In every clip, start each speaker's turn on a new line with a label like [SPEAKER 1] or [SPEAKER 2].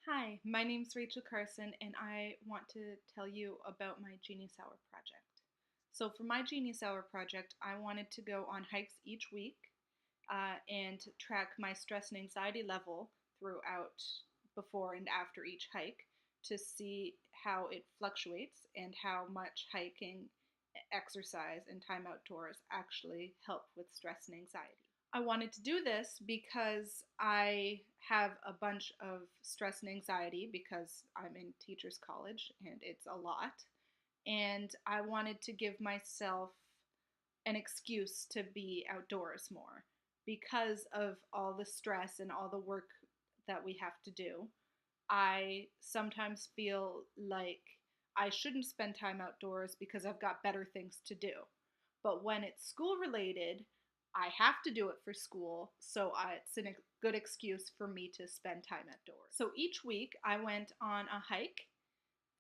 [SPEAKER 1] Hi, my name's Rachel Carson, and I want to tell you about my Genius Hour project. So, for my Genius Hour project, I wanted to go on hikes each week and track my stress and anxiety level throughout before and after each hike to see how it fluctuates and how much hiking, exercise, and time outdoors actually help with stress and anxiety. I wanted to do this because I have a bunch of stress and anxiety because I'm in teacher's college and it's a lot. And I wanted to give myself an excuse to be outdoors more because of all the stress and all the work that we have to do. I sometimes feel like I shouldn't spend time outdoors because I've got better things to do. But when it's school related, I have to do it for school, so it's a good excuse for me to spend time outdoors. So each week I went on a hike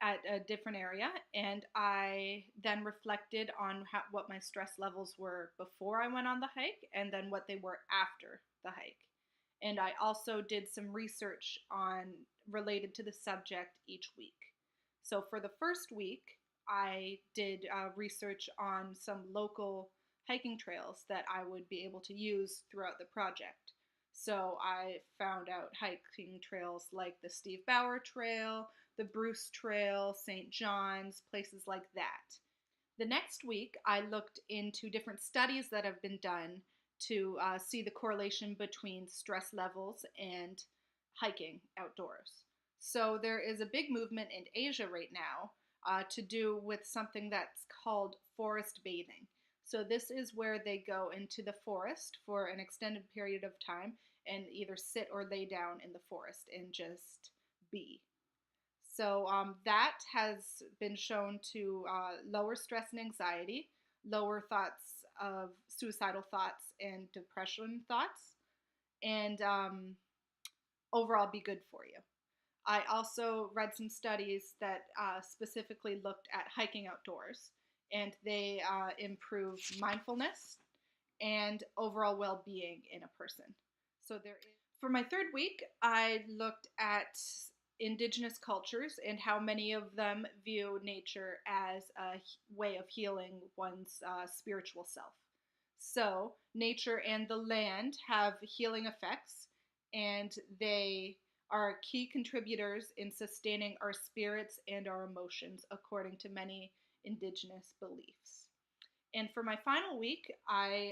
[SPEAKER 1] at a different area, and I then reflected on what my stress levels were before I went on the hike and then what they were after the hike. And I also did some research on related to the subject each week. So for the first week, I did research on some local hiking trails that I would be able to use throughout the project. So I found out hiking trails like the Steve Bauer Trail, the Bruce Trail, St. John's, places like that. The next week, I looked into different studies that have been done to see the correlation between stress levels and hiking outdoors. So there is a big movement in Asia right now to do with something that's called forest bathing. So this is where they go into the forest for an extended period of time and either sit or lay down in the forest and just be. So that has been shown to lower stress and anxiety, lower thoughts of suicidal thoughts and depression thoughts, and overall be good for you. I also read some studies that specifically looked at hiking outdoors, and they improve mindfulness and overall well-being in a person. So there is. For my third week, I looked at indigenous cultures and how many of them view nature as a way of healing one's spiritual self. So, nature and the land have healing effects, and they are key contributors in sustaining our spirits and our emotions, according to many indigenous beliefs. And for my final week, I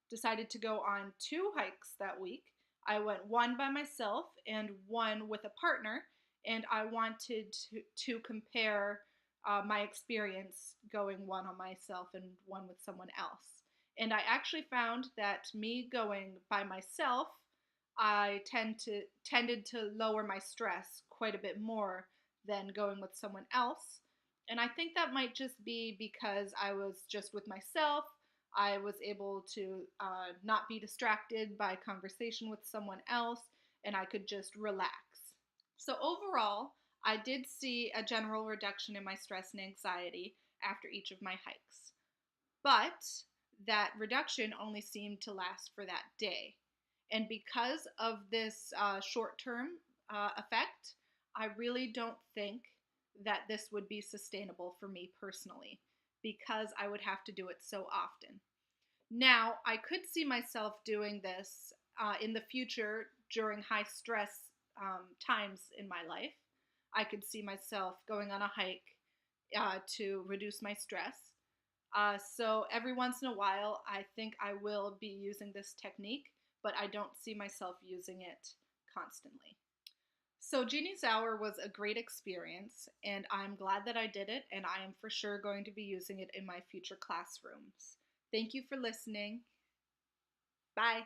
[SPEAKER 1] decided to go on two hikes that week. I went one by myself and one with a partner, and I wanted to compare my experience going one on myself and one with someone else. And I actually found that me going by myself, I tended to lower my stress quite a bit more than going with someone else. And I think that might just be because I was just with myself. I was able to not be distracted by conversation with someone else, and I could just relax. So, overall, I did see a general reduction in my stress and anxiety after each of my hikes. But that reduction only seemed to last for that day. And because of this short term effect, I really don't think that this would be sustainable for me personally because I would have to do it so often. Now, I could see myself doing this in the future during high stress times in my life. I could see myself going on a hike to reduce my stress. So every once in a while, I think I will be using this technique, but I don't see myself using it constantly. So Genius Hour was a great experience, and I'm glad that I did it, and I am for sure going to be using it in my future classrooms. Thank you for listening. Bye.